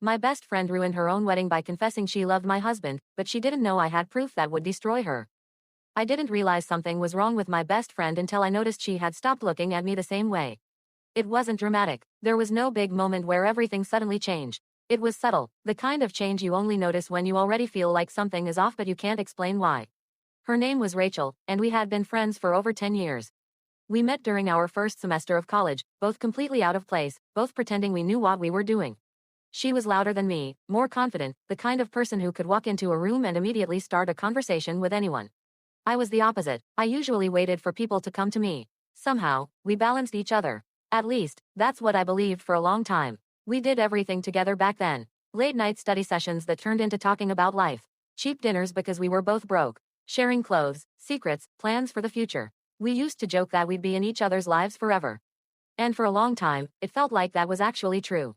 My best friend ruined her own wedding by confessing she loved my husband, but she didn't know I had proof that would destroy her. I didn't realize something was wrong with my best friend until I noticed she had stopped looking at me the same way. It wasn't dramatic. There was no big moment where everything suddenly changed. It was subtle, the kind of change you only notice when you already feel like something is off but you can't explain why. Her name was Rachel, and we had been friends for over 10 years. We met during our first semester of college, both completely out of place, both pretending we knew what we were doing. She was louder than me, more confident, the kind of person who could walk into a room and immediately start a conversation with anyone. I was the opposite. I usually waited for people to come to me. Somehow, we balanced each other. At least, that's what I believed for a long time. We did everything together back then. Late-night study sessions that turned into talking about life. Cheap dinners because we were both broke. Sharing clothes, secrets, plans for the future. We used to joke that we'd be in each other's lives forever. And for a long time, it felt like that was actually true.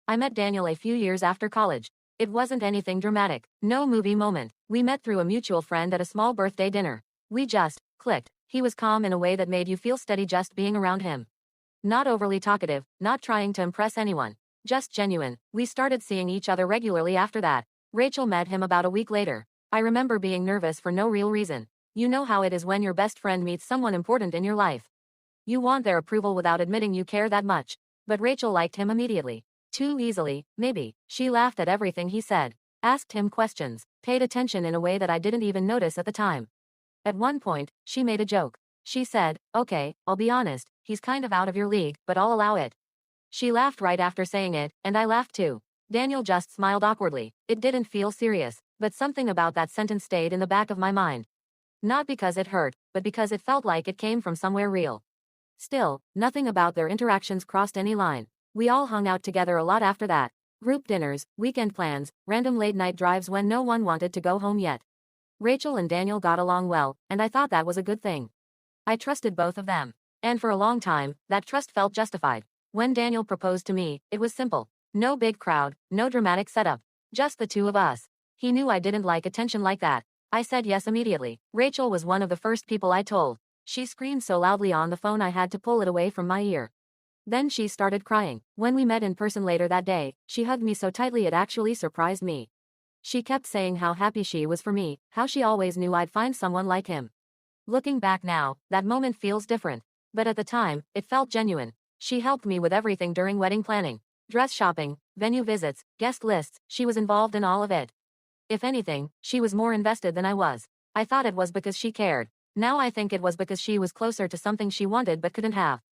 I met Daniel a few years after college. It wasn't anything dramatic, no movie moment. We met through a mutual friend at a small birthday dinner. We just clicked. He was calm in a way that made you feel steady just being around him. Not overly talkative, not trying to impress anyone. Just genuine. We started seeing each other regularly after that. Rachel met him about a week later. I remember being nervous for no real reason. You know how it is when your best friend meets someone important in your life. You want their approval without admitting you care that much. But Rachel liked him immediately. Too easily, maybe. She laughed at everything he said. Asked him questions. Paid attention in a way that I didn't even notice at the time. At one point, she made a joke. She said, "Okay, I'll be honest, he's kind of out of your league, but I'll allow it." She laughed right after saying it, and I laughed too. Daniel just smiled awkwardly. It didn't feel serious, but something about that sentence stayed in the back of my mind. Not because it hurt, but because it felt like it came from somewhere real. Still, nothing about their interactions crossed any line. We all hung out together a lot after that. Group dinners, weekend plans, random late-night drives when no one wanted to go home yet. Rachel and Daniel got along well, and I thought that was a good thing. I trusted both of them. And for a long time, that trust felt justified. When Daniel proposed to me, it was simple. No big crowd, no dramatic setup. Just the two of us. He knew I didn't like attention like that. I said yes immediately. Rachel was one of the first people I told. She screamed so loudly on the phone I had to pull it away from my ear. Then she started crying. When we met in person later that day, she hugged me so tightly it actually surprised me. She kept saying how happy she was for me, how she always knew I'd find someone like him. Looking back now, that moment feels different. But at the time, it felt genuine. She helped me with everything during wedding planning. Dress shopping, venue visits, guest lists, she was involved in all of it. If anything, she was more invested than I was. I thought it was because she cared. Now I think it was because she was closer to something she wanted but couldn't have.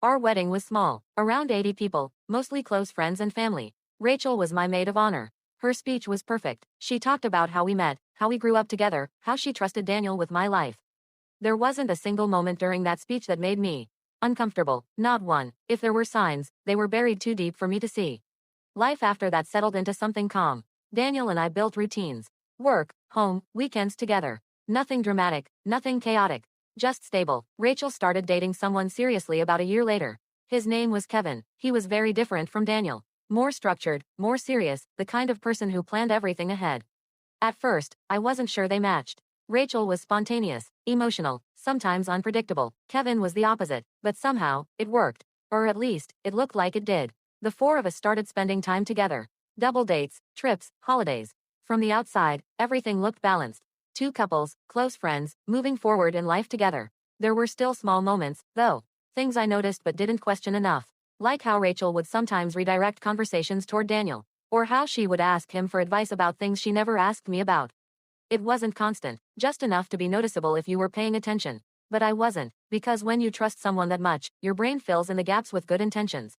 Our wedding was small, around 80 people, mostly close friends and family. Rachel was my maid of honor. Her speech was perfect. She talked about how we met, how we grew up together, how she trusted Daniel with my life. There wasn't a single moment during that speech that made me uncomfortable, not one. If there were signs, they were buried too deep for me to see. Life after that settled into something calm. Daniel and I built routines. Work, home, weekends together. Nothing dramatic, nothing chaotic. Just stable. Rachel started dating someone seriously about a year later. His name was Kevin. He was very different from Daniel. More structured, more serious, the kind of person who planned everything ahead. At first, I wasn't sure they matched. Rachel was spontaneous, emotional, sometimes unpredictable. Kevin was the opposite, but somehow, it worked. Or at least, it looked like it did. The four of us started spending time together. Double dates, trips, holidays. From the outside, everything looked balanced. Two couples, close friends, moving forward in life together. There were still small moments, though. Things I noticed but didn't question enough. Like how Rachel would sometimes redirect conversations toward Daniel. Or how she would ask him for advice about things she never asked me about. It wasn't constant, just enough to be noticeable if you were paying attention. But I wasn't, because when you trust someone that much, your brain fills in the gaps with good intentions.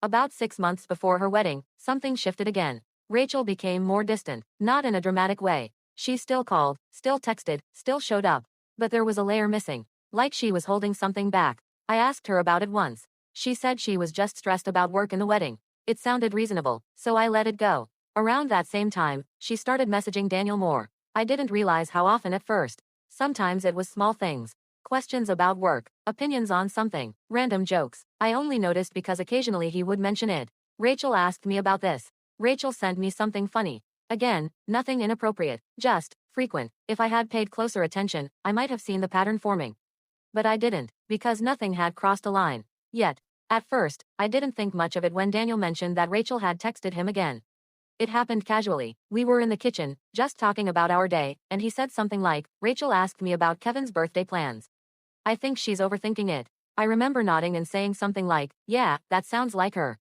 About 6 months before her wedding, something shifted again. Rachel became more distant, not in a dramatic way. She still called, still texted, still showed up. But there was a layer missing. Like she was holding something back. I asked her about it once. She said she was just stressed about work and the wedding. It sounded reasonable, so I let it go. Around that same time, she started messaging Daniel more. I didn't realize how often at first. Sometimes it was small things. Questions about work, opinions on something, random jokes. I only noticed because occasionally he would mention it. Rachel asked me about this. Rachel sent me something funny. Again, nothing inappropriate, just frequent. If I had paid closer attention, I might have seen the pattern forming. But I didn't, because nothing had crossed a line. Yet, at first, I didn't think much of it when Daniel mentioned that Rachel had texted him again. It happened casually. We were in the kitchen, just talking about our day, and he said something like, Rachel asked me about Kevin's birthday plans. I think she's overthinking it. I remember nodding and saying something like, yeah, that sounds like her.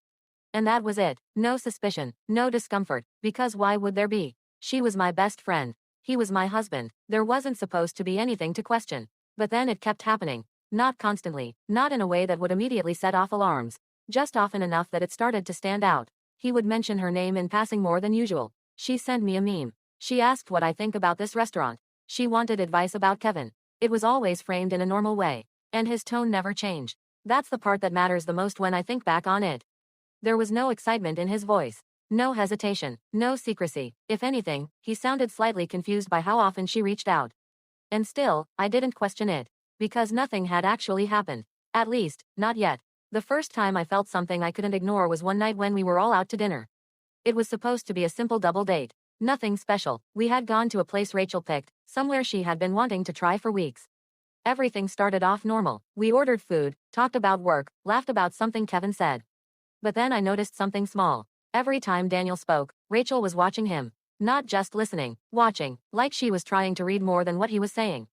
And that was it. No suspicion, no discomfort, because why would there be? She was my best friend. He was my husband. There wasn't supposed to be anything to question. But then it kept happening. Not constantly, not in a way that would immediately set off alarms. Just often enough that it started to stand out. He would mention her name in passing more than usual. She sent me a meme. She asked what I think about this restaurant. She wanted advice about Kevin. It was always framed in a normal way. And his tone never changed. That's the part that matters the most when I think back on it. There was no excitement in his voice. No hesitation. No secrecy. If anything, he sounded slightly confused by how often she reached out. And still, I didn't question it. Because nothing had actually happened. At least, not yet. The first time I felt something I couldn't ignore was one night when we were all out to dinner. It was supposed to be a simple double date. Nothing special. We had gone to a place Rachel picked, somewhere she had been wanting to try for weeks. Everything started off normal. We ordered food, talked about work, laughed about something Kevin said. But then I noticed something small. Every time Daniel spoke, Rachel was watching him. Not just listening, watching, like she was trying to read more than what he was saying.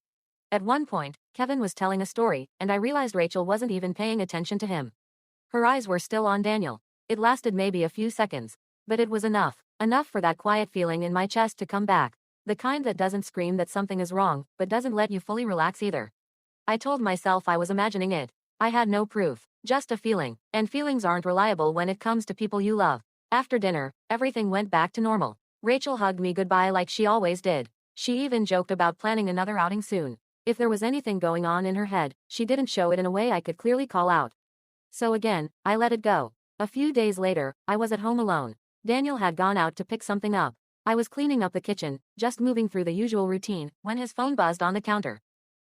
At one point, Kevin was telling a story, and I realized Rachel wasn't even paying attention to him. Her eyes were still on Daniel. It lasted maybe a few seconds. But it was enough. Enough for that quiet feeling in my chest to come back. The kind that doesn't scream that something is wrong, but doesn't let you fully relax either. I told myself I was imagining it. I had no proof, just a feeling, and feelings aren't reliable when it comes to people you love. After dinner, everything went back to normal. Rachel hugged me goodbye like she always did. She even joked about planning another outing soon. If there was anything going on in her head, she didn't show it in a way I could clearly call out. So again, I let it go. A few days later, I was at home alone. Daniel had gone out to pick something up. I was cleaning up the kitchen, just moving through the usual routine, when his phone buzzed on the counter.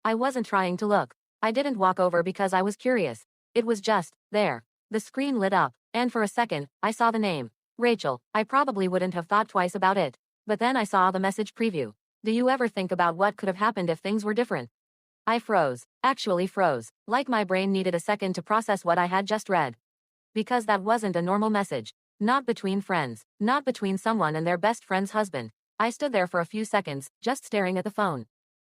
I wasn't trying to look. I didn't walk over because I was curious. It was just there. The screen lit up, and for a second, I saw the name. Rachel. I probably wouldn't have thought twice about it. But then I saw the message preview. Do you ever think about what could have happened if things were different? I froze. Actually froze. Like my brain needed a second to process what I had just read. Because that wasn't a normal message. Not between friends. Not between someone and their best friend's husband. I stood there for a few seconds, just staring at the phone.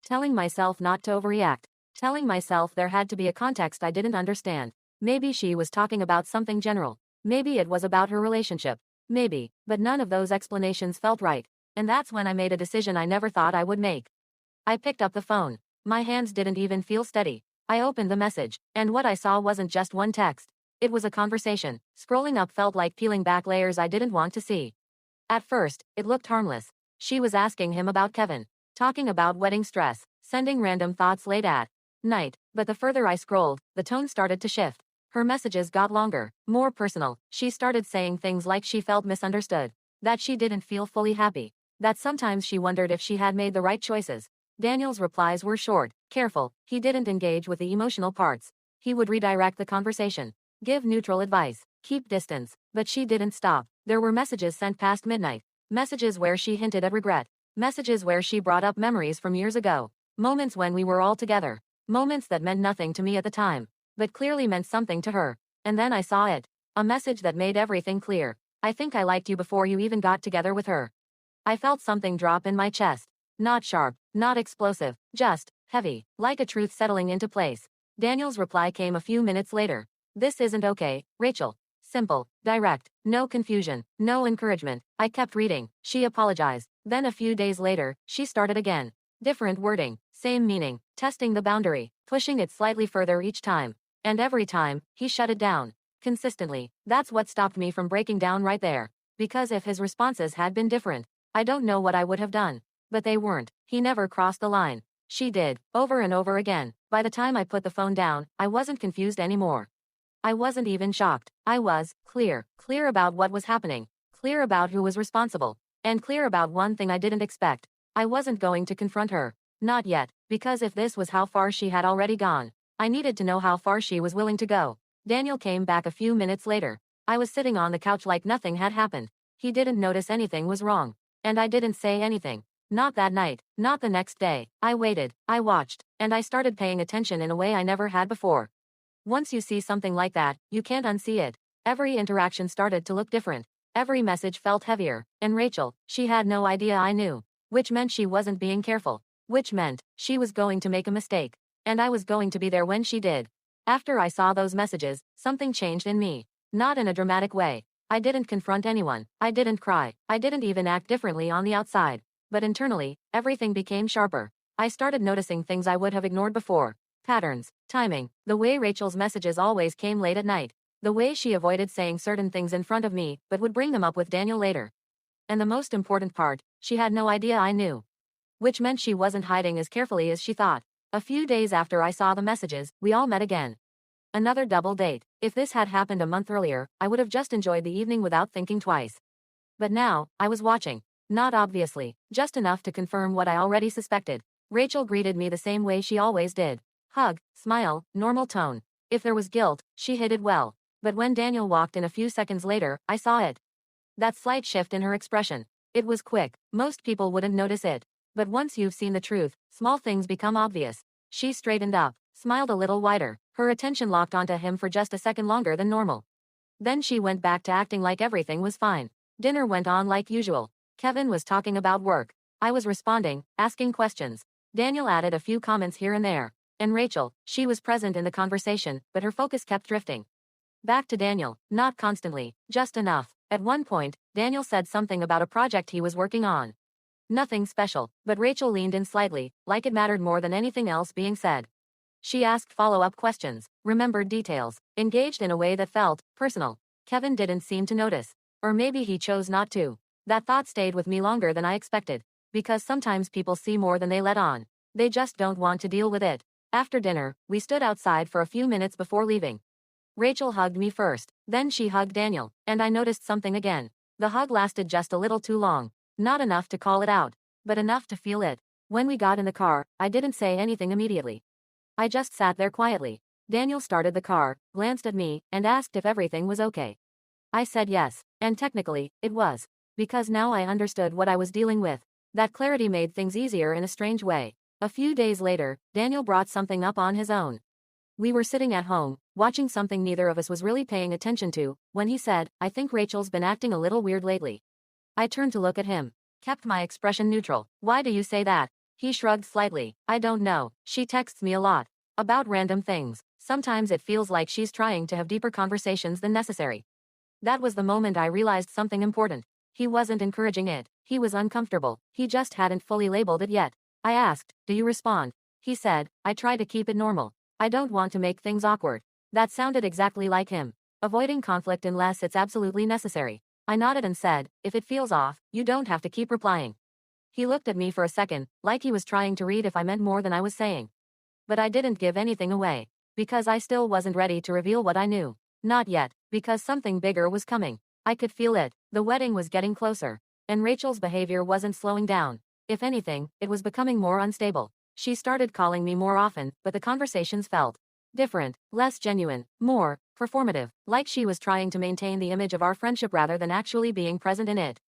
Telling myself not to overreact. Telling myself there had to be a context I didn't understand. Maybe she was talking about something general. Maybe it was about her relationship. Maybe, but none of those explanations felt right. And that's when I made a decision I never thought I would make. I picked up the phone. My hands didn't even feel steady. I opened the message, and what I saw wasn't just one text. It was a conversation. Scrolling up felt like peeling back layers I didn't want to see. At first, it looked harmless. She was asking him about Kevin. Talking about wedding stress. Sending random thoughts late at night. But the further I scrolled, the tone started to shift. Her messages got longer, more personal. She started saying things like she felt misunderstood. That she didn't feel fully happy. That sometimes she wondered if she had made the right choices. Daniel's replies were short, careful. He didn't engage with the emotional parts. He would redirect the conversation. Give neutral advice. Keep distance. But she didn't stop. There were messages sent past midnight. Messages where she hinted at regret. Messages where she brought up memories from years ago. Moments when we were all together. Moments that meant nothing to me at the time. But clearly meant something to her. And then I saw it. A message that made everything clear. I think I liked you before you even got together with her. I felt something drop in my chest. Not sharp, not explosive, just heavy, like a truth settling into place. Daniel's reply came a few minutes later. This isn't okay, Rachel. Simple, direct, no confusion, no encouragement. I kept reading. She apologized. Then a few days later, she started again. Different wording, same meaning, testing the boundary, pushing it slightly further each time. And every time, he shut it down. Consistently. That's what stopped me from breaking down right there. Because if his responses had been different, I don't know what I would have done. But they weren't. He never crossed the line. She did, over and over again. By the time I put the phone down, I wasn't confused anymore. I wasn't even shocked. I was clear. Clear about what was happening. Clear about who was responsible. And clear about one thing I didn't expect. I wasn't going to confront her. Not yet, because if this was how far she had already gone, I needed to know how far she was willing to go. Daniel came back a few minutes later. I was sitting on the couch like nothing had happened. He didn't notice anything was wrong. And I didn't say anything. Not that night, not the next day. I waited, I watched, and I started paying attention in a way I never had before. Once you see something like that, you can't unsee it. Every interaction started to look different. Every message felt heavier, and Rachel, she had no idea I knew. Which meant she wasn't being careful. Which meant she was going to make a mistake. And I was going to be there when she did. After I saw those messages, something changed in me. Not in a dramatic way. I didn't confront anyone. I didn't cry. I didn't even act differently on the outside. But internally, everything became sharper. I started noticing things I would have ignored before. Patterns, timing, the way Rachel's messages always came late at night. The way she avoided saying certain things in front of me, but would bring them up with Daniel later. And the most important part, she had no idea I knew. Which meant she wasn't hiding as carefully as she thought. A few days after I saw the messages, we all met again. Another double date. If this had happened a month earlier, I would have just enjoyed the evening without thinking twice. But now, I was watching. Not obviously, just enough to confirm what I already suspected. Rachel greeted me the same way she always did. Hug, smile, normal tone. If there was guilt, she hid it well. But when Daniel walked in a few seconds later, I saw it. That slight shift in her expression. It was quick. Most people wouldn't notice it. But once you've seen the truth, small things become obvious. She straightened up, smiled a little wider. Her attention locked onto him for just a second longer than normal. Then she went back to acting like everything was fine. Dinner went on like usual. Kevin was talking about work. I was responding, asking questions. Daniel added a few comments here and there. And Rachel, she was present in the conversation, but her focus kept drifting back to Daniel, not constantly, just enough. At one point, Daniel said something about a project he was working on. Nothing special, but Rachel leaned in slightly, like it mattered more than anything else being said. She asked follow-up questions, remembered details, engaged in a way that felt personal. Kevin didn't seem to notice. Or maybe he chose not to. That thought stayed with me longer than I expected. Because sometimes people see more than they let on. They just don't want to deal with it. After dinner, we stood outside for a few minutes before leaving. Rachel hugged me first, then she hugged Daniel, and I noticed something again. The hug lasted just a little too long. Not enough to call it out, but enough to feel it. When we got in the car, I didn't say anything immediately. I just sat there quietly. Daniel started the car, glanced at me, and asked if everything was okay. I said yes, and technically, it was. Because now I understood what I was dealing with. That clarity made things easier in a strange way. A few days later, Daniel brought something up on his own. We were sitting at home, watching something neither of us was really paying attention to, when he said, "I think Rachel's been acting a little weird lately." I turned to look at him. Kept my expression neutral. "Why do you say that?" He shrugged slightly. "I don't know. She texts me a lot. About random things. Sometimes it feels like she's trying to have deeper conversations than necessary." That was the moment I realized something important. He wasn't encouraging it. He was uncomfortable. He just hadn't fully labeled it yet. I asked, "Do you respond?" He said, "I try to keep it normal. I don't want to make things awkward." That sounded exactly like him. Avoiding conflict unless it's absolutely necessary. I nodded and said, "If it feels off, you don't have to keep replying." He looked at me for a second, like he was trying to read if I meant more than I was saying. But I didn't give anything away. Because I still wasn't ready to reveal what I knew. Not yet, because something bigger was coming. I could feel it. The wedding was getting closer. And Rachel's behavior wasn't slowing down. If anything, it was becoming more unstable. She started calling me more often, but the conversations felt different, less genuine, more performative, like she was trying to maintain the image of our friendship rather than actually being present in it.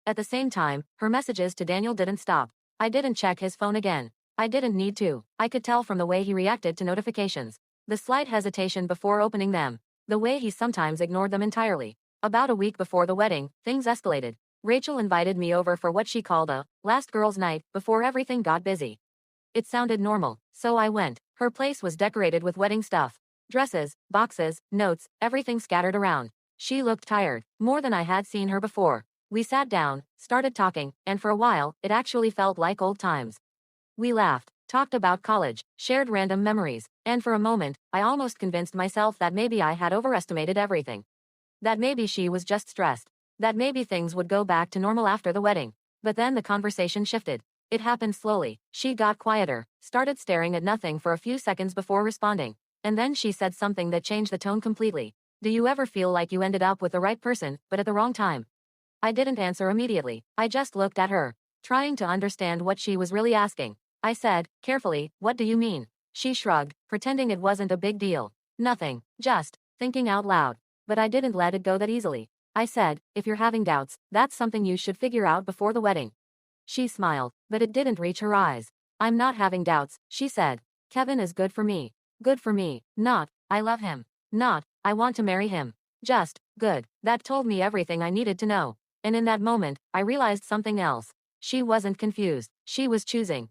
At the same time, her messages to Daniel didn't stop. I didn't check his phone again. I didn't need to. I could tell from the way he reacted to notifications. The slight hesitation before opening them. The way he sometimes ignored them entirely. About a week before the wedding, things escalated. Rachel invited me over for what she called a last girls' night before everything got busy. It sounded normal, so I went. Her place was decorated with wedding stuff. Dresses, boxes, notes, everything scattered around. She looked tired, more than I had seen her before. We sat down, started talking, and for a while, it actually felt like old times. We laughed, talked about college, shared random memories, and for a moment, I almost convinced myself that maybe I had overestimated everything. That maybe she was just stressed. That maybe things would go back to normal after the wedding. But then the conversation shifted. It happened slowly. She got quieter, started staring at nothing for a few seconds before responding. And then she said something that changed the tone completely. "Do you ever feel like you ended up with the right person, but at the wrong time?" I didn't answer immediately. I just looked at her, trying to understand what she was really asking. I said, carefully, "What do you mean?" She shrugged, pretending it wasn't a big deal. "Nothing, just thinking out loud." But I didn't let it go that easily. I said, "If you're having doubts, that's something you should figure out before the wedding." She smiled, but it didn't reach her eyes. "I'm not having doubts," she said. "Kevin is good for me. Good for me. Not, I love him. Not, I want to marry him. Just, good. That told me everything I needed to know. And in that moment, I realized something else. She wasn't confused. She was choosing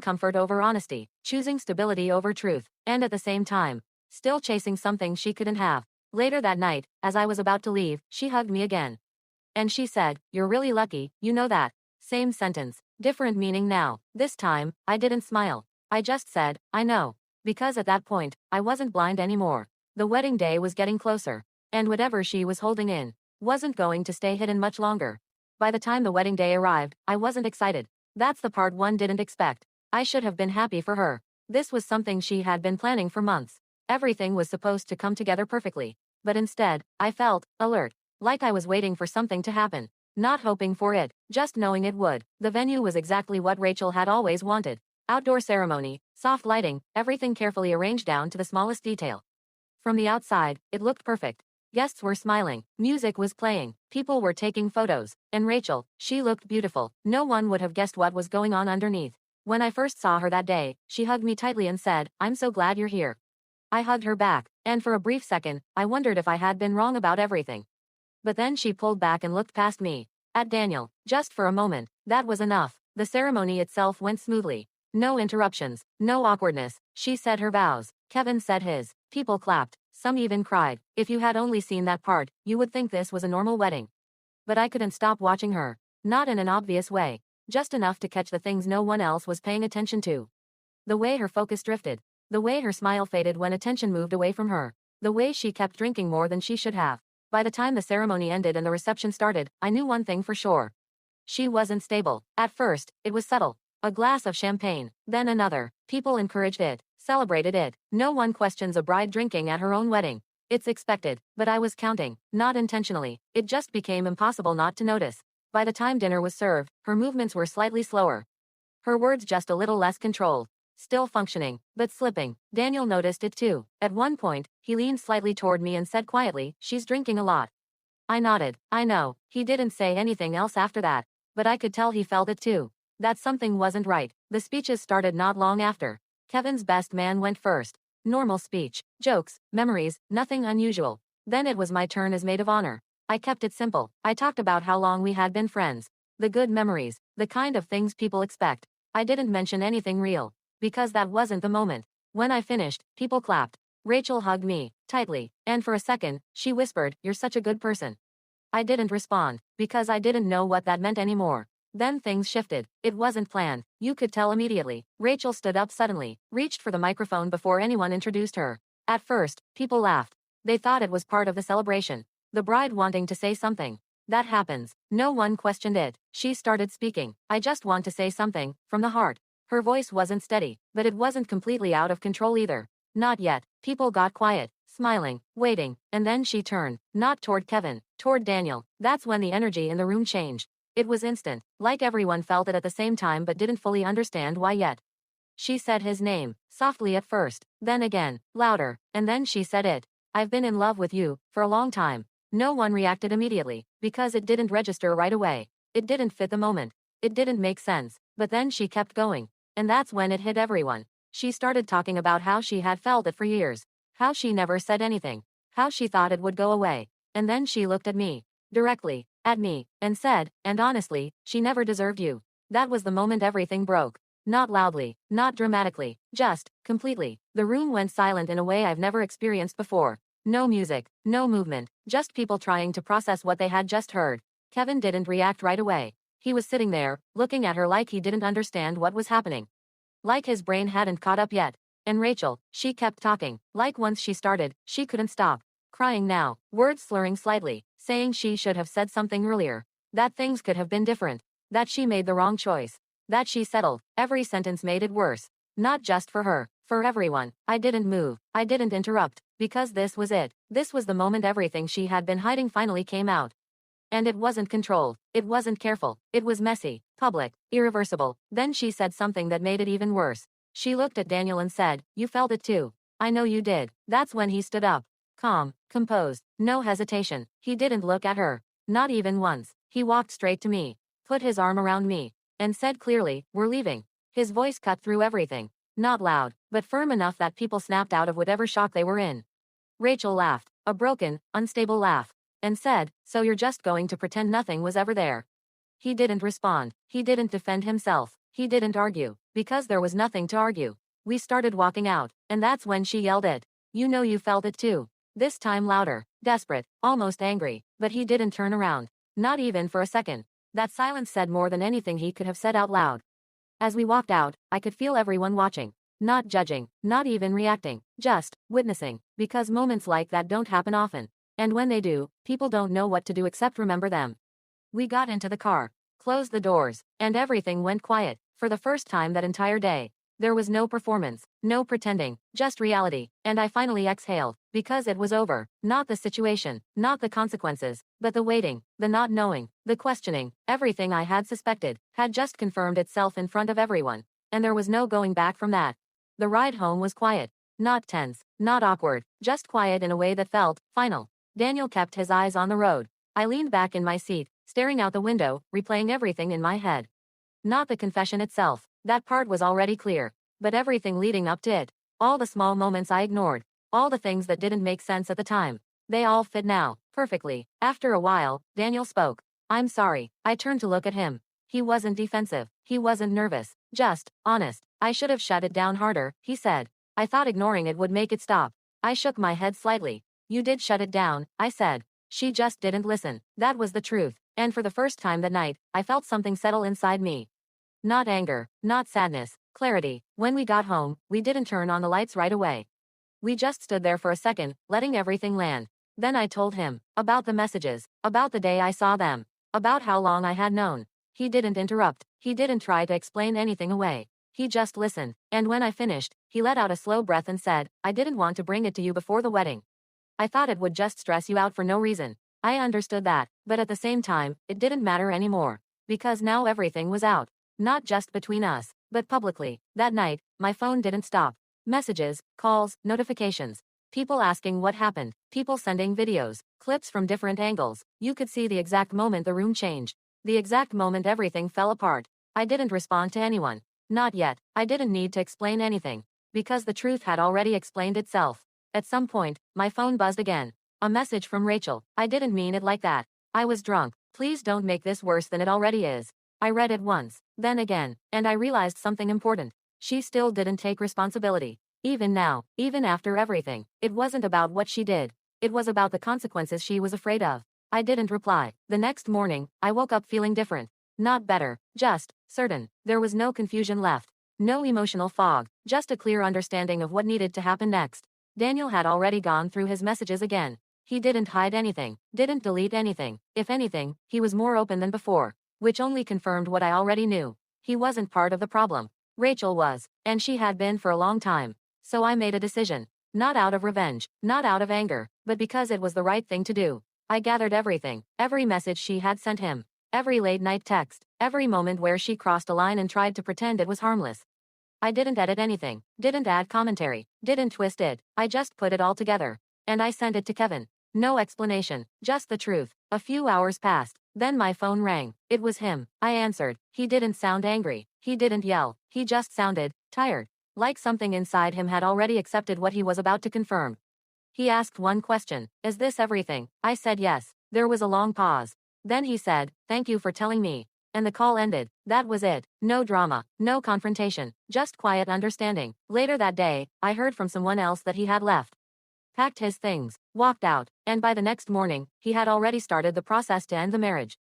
comfort over honesty, choosing stability over truth, and at the same time, still chasing something she couldn't have. Later that night, as I was about to leave, she hugged me again. And she said, "You're really lucky, you know that." Same sentence, different meaning now. This time, I didn't smile. I just said, "I know." Because at that point, I wasn't blind anymore. The wedding day was getting closer. And whatever she was holding in wasn't going to stay hidden much longer. By the time the wedding day arrived, I wasn't excited. That's the part one didn't expect. I should have been happy for her. This was something she had been planning for months. Everything was supposed to come together perfectly. But instead, I felt alert. Like I was waiting for something to happen. Not hoping for it, just knowing it would. The venue was exactly what Rachel had always wanted. Outdoor ceremony, soft lighting, everything carefully arranged down to the smallest detail. From the outside, it looked perfect. Guests were smiling, music was playing, people were taking photos, and Rachel, she looked beautiful. No one would have guessed what was going on underneath. When I first saw her that day, she hugged me tightly and said, "I'm so glad you're here." I hugged her back, and for a brief second, I wondered if I had been wrong about everything. But then she pulled back and looked past me. At Daniel. Just for a moment. That was enough. The ceremony itself went smoothly. No interruptions. No awkwardness. She said her vows. Kevin said his. People clapped. Some even cried. If you had only seen that part, you would think this was a normal wedding. But I couldn't stop watching her. Not in an obvious way. Just enough to catch the things no one else was paying attention to. The way her focus drifted. The way her smile faded when attention moved away from her. The way she kept drinking more than she should have. By the time the ceremony ended and the reception started, I knew one thing for sure. She wasn't stable. At first, it was subtle. A glass of champagne, then another. People encouraged it, celebrated it. No one questions a bride drinking at her own wedding. It's expected, but I was counting, not intentionally. It just became impossible not to notice. By the time dinner was served, her movements were slightly slower. Her words just a little less controlled. Still functioning, but slipping. Daniel noticed it too. At one point, he leaned slightly toward me and said quietly, "She's drinking a lot." I nodded. I know. He didn't say anything else after that. But I could tell he felt it too. That something wasn't right. The speeches started not long after. Kevin's best man went first. Normal speech. Jokes, memories, nothing unusual. Then it was my turn as maid of honor. I kept it simple. I talked about how long we had been friends. The good memories. The kind of things people expect. I didn't mention anything real. Because that wasn't the moment. When I finished, people clapped. Rachel hugged me, tightly, and for a second, she whispered, "You're such a good person." I didn't respond, because I didn't know what that meant anymore. Then things shifted. It wasn't planned. You could tell immediately. Rachel stood up suddenly, reached for the microphone before anyone introduced her. At first, people laughed. They thought it was part of the celebration. The bride wanting to say something. That happens. No one questioned it. She started speaking. "I just want to say something, from the heart." Her voice wasn't steady, but it wasn't completely out of control either. Not yet. People got quiet, smiling, waiting, and then she turned, not toward Kevin, toward Daniel. That's when the energy in the room changed. It was instant, like everyone felt it at the same time but didn't fully understand why yet. She said his name, softly at first, then again, louder, and then she said it. "I've been in love with you, for a long time." No one reacted immediately, because it didn't register right away. It didn't fit the moment. It didn't make sense. But then she kept going. And that's when it hit everyone. She started talking about how she had felt it for years. How she never said anything. How she thought it would go away. And then she looked at me. Directly. At me. And said, "And honestly, she never deserved you." That was the moment everything broke. Not loudly. Not dramatically. Just, completely. The room went silent in a way I've never experienced before. No music. No movement. Just people trying to process what they had just heard. Kevin didn't react right away. He was sitting there, looking at her like he didn't understand what was happening. Like his brain hadn't caught up yet. And Rachel, she kept talking. Like once she started, she couldn't stop. Crying now, words slurring slightly, saying she should have said something earlier. That things could have been different. That she made the wrong choice. That she settled. Every sentence made it worse. Not just for her, for everyone. I didn't move. I didn't interrupt. Because this was it. This was the moment everything she had been hiding finally came out. And it wasn't controlled. It wasn't careful. It was messy, public, irreversible. Then she said something that made it even worse. She looked at Daniel and said, "You felt it too." "I know you did." That's when he stood up. Calm, composed, no hesitation. He didn't look at her. Not even once. He walked straight to me, put his arm around me, and said clearly, "We're leaving." His voice cut through everything. Not loud, but firm enough that people snapped out of whatever shock they were in. Rachel laughed. a broken, unstable laugh, and said, "So you're just going to pretend nothing was ever there?" He didn't respond. He didn't defend himself. He didn't argue, because there was nothing to argue. We started walking out, and that's when she yelled it. "You know you felt it too." This time louder, desperate, almost angry, but he didn't turn around. Not even for a second. That silence said more than anything he could have said out loud. As we walked out, I could feel everyone watching. Not judging, not even reacting, just witnessing, because moments like that don't happen often. And when they do, people don't know what to do except remember them. We got into the car, closed the doors, and everything went quiet. For the first time that entire day, there was no performance, no pretending, just reality, and I finally exhaled, because it was over. Not the situation, not the consequences, but the waiting, the not knowing, the questioning. Everything I had suspected had just confirmed itself in front of everyone, and there was no going back from that. The ride home was quiet, not tense, not awkward, just quiet in a way that felt final. Daniel kept his eyes on the road. I leaned back in my seat, staring out the window, replaying everything in my head. Not the confession itself, that part was already clear, but everything leading up to it. All the small moments I ignored, all the things that didn't make sense at the time. They all fit now, perfectly. After a while, Daniel spoke. "I'm sorry." I turned to look at him. He wasn't defensive, he wasn't nervous, just honest. "I should have shut it down harder," he said. "I thought ignoring it would make it stop." I shook my head slightly. "You did shut it down," I said. "She just didn't listen." That was the truth, and for the first time that night, I felt something settle inside me. Not anger, not sadness, clarity. When we got home, we didn't turn on the lights right away. We just stood there for a second, letting everything land. Then I told him about the messages, about the day I saw them, about how long I had known. He didn't interrupt, he didn't try to explain anything away. He just listened, and when I finished, he let out a slow breath and said, "I didn't want to bring it to you before the wedding. I thought it would just stress you out for no reason." I understood that, but at the same time, it didn't matter anymore. Because now everything was out. Not just between us, but publicly. That night, my phone didn't stop. Messages, calls, notifications. People asking what happened. People sending videos, clips from different angles. You could see the exact moment the room changed. The exact moment everything fell apart. I didn't respond to anyone. Not yet. I didn't need to explain anything. Because the truth had already explained itself. At some point, my phone buzzed again. A message from Rachel. I didn't mean it like that. I was drunk. Please don't make this worse than it already is. I read it once, then again, and I realized something important. She still didn't take responsibility. Even now, even after everything, it wasn't about what she did. It was about the consequences she was afraid of. I didn't reply. The next morning, I woke up feeling different. Not better, just certain. There was no confusion left. No emotional fog, just a clear understanding of what needed to happen next. Daniel had already gone through his messages again. He didn't hide anything, didn't delete anything. If anything, he was more open than before. Which only confirmed what I already knew. He wasn't part of the problem. Rachel was, and she had been for a long time. So I made a decision. Not out of revenge, not out of anger, but because it was the right thing to do. I gathered everything, every message she had sent him, every late-night text, every moment where she crossed a line and tried to pretend it was harmless. I didn't edit anything, didn't add commentary, didn't twist it. I just put it all together. And I sent it to Kevin. No explanation, just the truth. A few hours passed. Then my phone rang. It was him. I answered. He didn't sound angry. He didn't yell. He just sounded tired. Like something inside him had already accepted what he was about to confirm. He asked one question. "Is this everything?" I said yes. There was a long pause. Then he said, "Thank you for telling me." And the call ended. That was it. No drama, no confrontation, just quiet understanding. Later that day, I heard from someone else that he had left. Packed his things, walked out, and by the next morning, he had already started the process to end the marriage.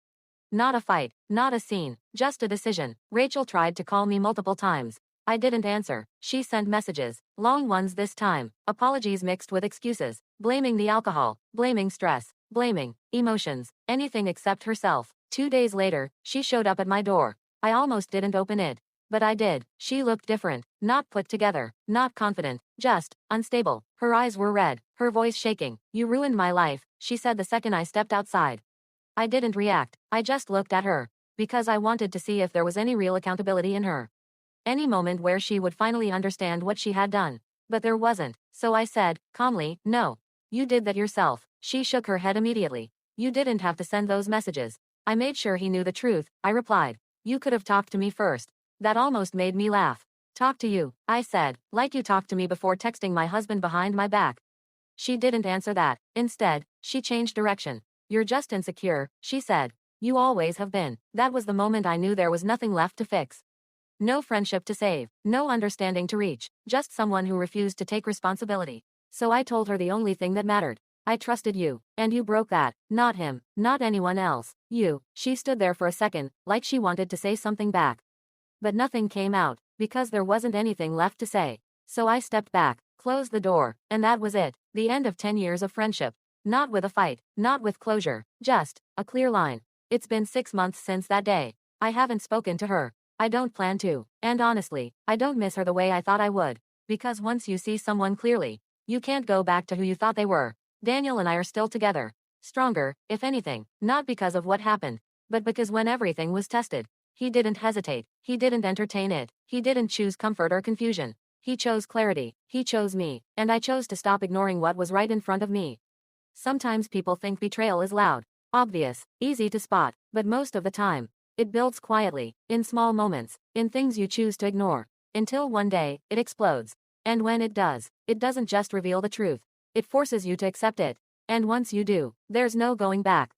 Not a fight, not a scene, just a decision. Rachel tried to call me multiple times. I didn't answer. She sent messages, long ones this time, apologies mixed with excuses, blaming the alcohol, blaming stress, blaming emotions, anything except herself. 2 days later, she showed up at my door. I almost didn't open it. But I did. She looked different, not put together, not confident, just unstable. Her eyes were red, her voice shaking. "You ruined my life," she said the second I stepped outside. I didn't react. I just looked at her. Because I wanted to see if there was any real accountability in her. Any moment where she would finally understand what she had done. But there wasn't. So I said, calmly, "No. You did that yourself." She shook her head immediately. "You didn't have to send those messages." I made sure he knew the truth. I replied. "You could have talked to me first." That almost made me laugh. "Talk to you," I said, "like you talked to me before texting my husband behind my back." She didn't answer that. Instead, she changed direction. You're just insecure, she said. You always have been. That was the moment I knew there was nothing left to fix. No friendship to save, no understanding to reach, just someone who refused to take responsibility. So I told her the only thing that mattered. I trusted you, and you broke that. Not him, not anyone else. You. She stood there for a second, like she wanted to say something back. But nothing came out, because there wasn't anything left to say. So I stepped back, closed the door, and that was it. The end of 10 years of friendship. Not with a fight, not with closure, just a clear line. It's been 6 months since that day. I haven't spoken to her. I don't plan to. And honestly, I don't miss her the way I thought I would. Because once you see someone clearly, you can't go back to who you thought they were. Daniel and I are still together. Stronger, if anything, not because of what happened, but because when everything was tested, he didn't hesitate, he didn't entertain it, he didn't choose comfort or confusion. He chose clarity, he chose me, and I chose to stop ignoring what was right in front of me. Sometimes people think betrayal is loud, obvious, easy to spot, but most of the time, it builds quietly, in small moments, in things you choose to ignore, until one day, it explodes. And when it does, it doesn't just reveal the truth, it forces you to accept it. And once you do, there's no going back.